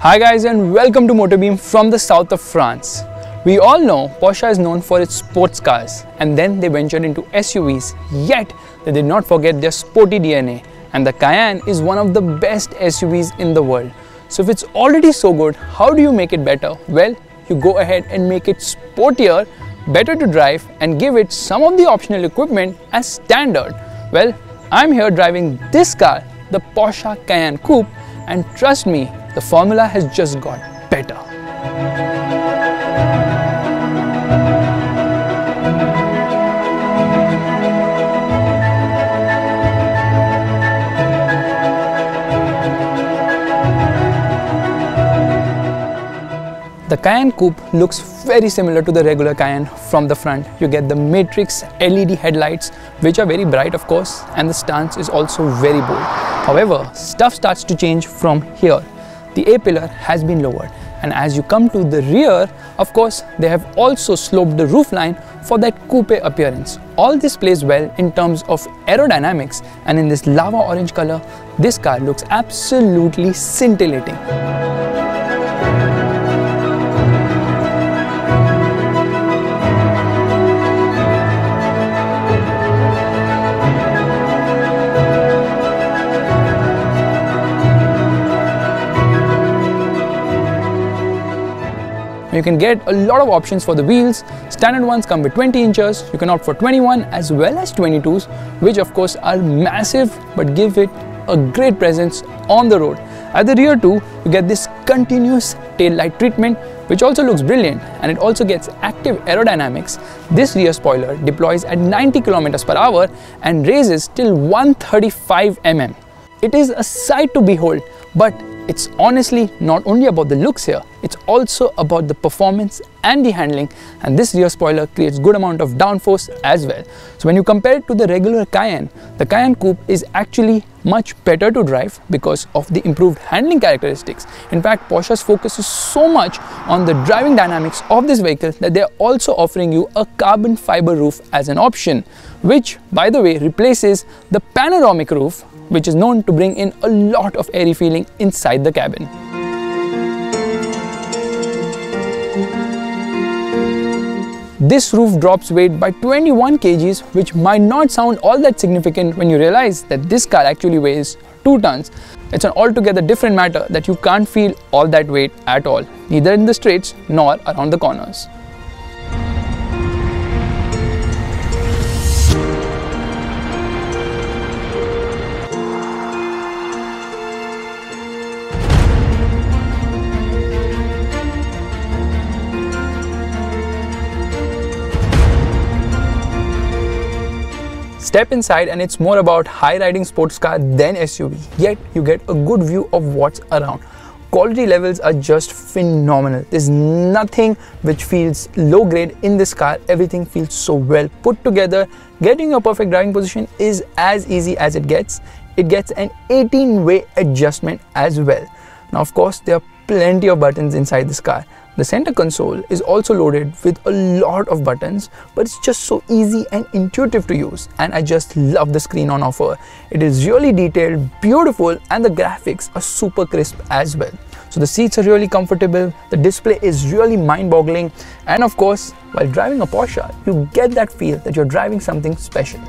Hi guys and welcome to MotorBeam from the south of France. We all know Porsche is known for its sports cars and then they ventured into SUVs, yet they did not forget their sporty DNA, and the Cayenne is one of the best SUVs in the world. So if it's already so good, how do you make it better? Well, you go ahead and make it sportier, better to drive and give it some of the optional equipment as standard. Well, I'm here driving this car, the Porsche Cayenne Coupe, and trust me, the formula has just got better. The Cayenne Coupe looks very similar to the regular Cayenne from the front. You get the matrix LED headlights, which are very bright of course, and the stance is also very bold. However, stuff starts to change from here. The A-pillar has been lowered, and as you come to the rear, of course, they have also sloped the roofline for that coupe appearance. All this plays well in terms of aerodynamics, and in this lava orange color, this car looks absolutely scintillating. You can get a lot of options for the wheels. Standard ones come with 20 inches, you can opt for 21 as well as 22s, which of course are massive but give it a great presence on the road. At the rear too, you get this continuous tail light treatment, which also looks brilliant, and it also gets active aerodynamics. This rear spoiler deploys at 90 km/h and raises till 135 mm. It is a sight to behold, but it's honestly not only about the looks here, it's also about the performance and the handling, and this rear spoiler creates good amount of downforce as well. So when you compare it to the regular Cayenne, the Cayenne Coupe is actually much better to drive because of the improved handling characteristics. In fact, Porsche's focus is so much on the driving dynamics of this vehicle that they are also offering you a carbon fiber roof as an option, which by the way replaces the panoramic roof, which is known to bring in a lot of airy feeling inside the cabin. This roof drops weight by 21 kgs, which might not sound all that significant when you realize that this car actually weighs 2 tons. It's an altogether different matter that you can't feel all that weight at all, neither in the straights nor around the corners. Step inside and it's more about high-riding sports car than SUV, yet you get a good view of what's around. Quality levels are just phenomenal. There's nothing which feels low grade in this car. Everything feels so well put together. Getting your perfect driving position is as easy as it gets. It gets an 18-way adjustment as well. Now of course, there are plenty of buttons inside this car. The center console is also loaded with a lot of buttons, but it's just so easy and intuitive to use, and I just love the screen on offer. It is really detailed, beautiful, and the graphics are super crisp as well. So the seats are really comfortable, the display is really mind-boggling, and of course, while driving a Porsche, you get that feel that you're driving something special.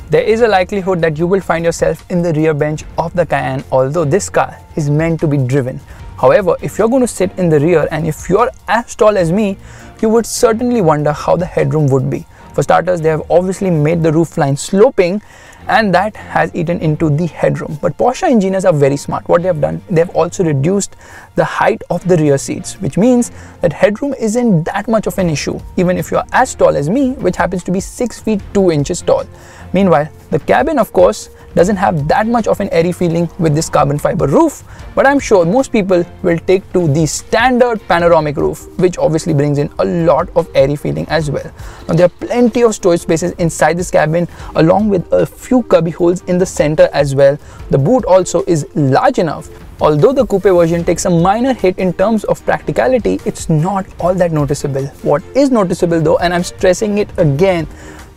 There is a likelihood that you will find yourself in the rear bench of the Cayenne, although this car is meant to be driven. However, if you're going to sit in the rear and if you're as tall as me, you would certainly wonder how the headroom would be. For starters, they have obviously made the roofline sloping, and that has eaten into the headroom. But Porsche engineers are very smart. What they have done, they have also reduced the height of the rear seats, which means that headroom isn't that much of an issue, even if you are as tall as me, which happens to be 6 feet 2 inches tall. Meanwhile, the cabin, of course, doesn't have that much of an airy feeling with this carbon fiber roof, but I'm sure most people will take to the standard panoramic roof, which obviously brings in a lot of airy feeling as well. Now, there are plenty of storage spaces inside this cabin, along with a few cubby holes in the center as well. The boot also is large enough. Although the coupe version takes a minor hit in terms of practicality, it's not all that noticeable. What is noticeable though, and I'm stressing it again,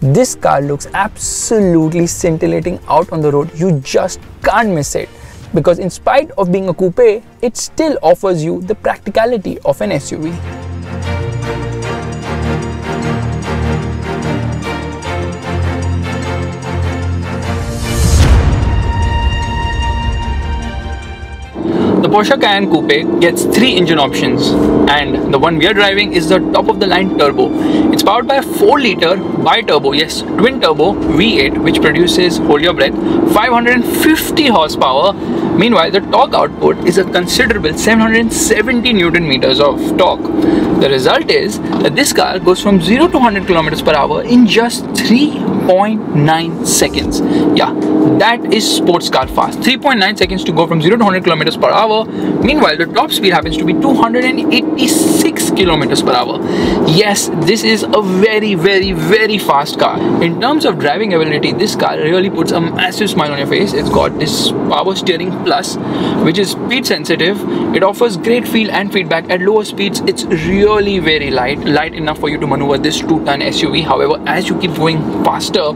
this car looks absolutely scintillating out on the road. You just can't miss it, because in spite of being a coupe, it still offers you the practicality of an SUV. The Porsche Cayenne Coupe gets 3 engine options, and the one we are driving is the top of the line turbo. It's powered by a 4-liter bi-turbo, yes, twin turbo V8, which produces, hold your breath, 550 horsepower. Meanwhile, the torque output is a considerable 770 Newton meters of torque. The result is that this car goes from 0 to 100 kilometers per hour in just 3.9 seconds. Yeah, that is sports car fast. 3.9 seconds to go from 0 to 100 kilometers per hour. Meanwhile, the top speed happens to be 286 kilometers per hour. Yes, this is a very fast car. In terms of driving ability, this car really puts a massive smile on your face. It's got this power steering plus, which is speed sensitive. It offers great feel and feedback at lower speeds. It's really very light enough for you to maneuver this 2-ton SUV. However, as you keep going faster,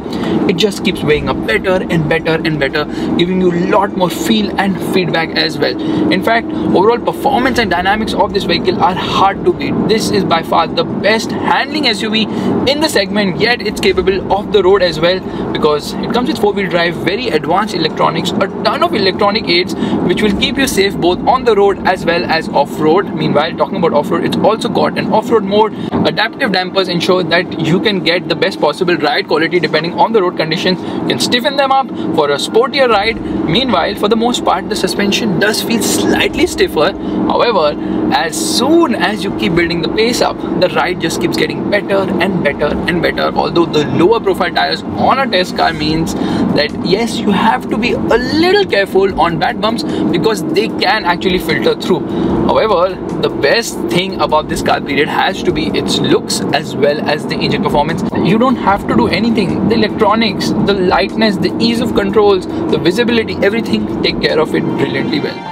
it just keeps weighing up better and better and better, giving you a lot more feel and feedback as well. In fact, overall performance and dynamics of this vehicle are hard to beat. This is by far the best handling SUV in the segment, yet it's capable of the road as well, because it comes with 4-wheel drive, very advanced electronics, a ton of electronic aids which will keep you safe both on the road as well as off-road. Meanwhile, talking about off-road, it's also got an off-road mode. Adaptive dampers ensure that you can get the best possible ride quality depending on the road conditions. You can stiffen them up for a sportier ride. Meanwhile, for the most part, the suspension does feel slightly stiffer. However, as soon as you keep building the pace up, the ride just keeps getting better and better and better. Although the lower profile tires on a test car means that yes, you have to be a little careful on bad bumps, because they can actually filter through. However, the best thing about this car period has to be its looks as well as the engine performance. You don't have to do anything. The electronics, the lightness, the ease of controls, the visibility, everything take care of it brilliantly well.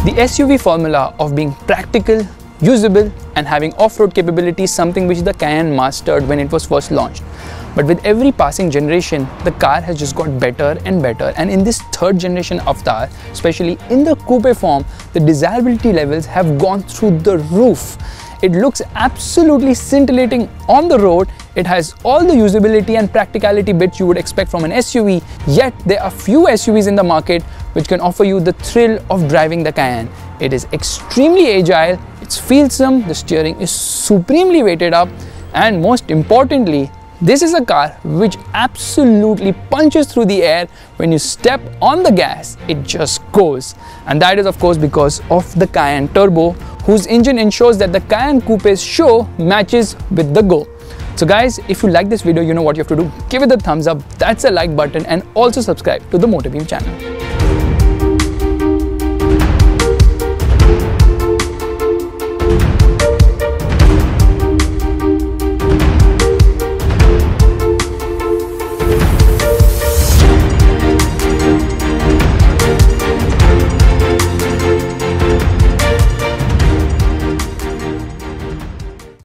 The SUV formula of being practical, usable and having off-road capability is something which the Cayenne mastered when it was first launched. But with every passing generation, the car has just got better and better, and in this 3rd generation avatar, especially in the coupe form, the desirability levels have gone through the roof. It looks absolutely scintillating on the road. It has all the usability and practicality bits you would expect from an SUV, yet there are few SUVs in the market which can offer you the thrill of driving the Cayenne. It is extremely agile, it's feelsome, the steering is supremely weighted up, and most importantly, this is a car which absolutely punches through the air. When you step on the gas, it just goes. And that is of course because of the Cayenne Turbo, whose engine ensures that the Cayenne Coupe's show matches with the go. So guys, if you like this video, you know what you have to do. Give it a thumbs up, that's a like button, and also subscribe to the MotorBeam channel.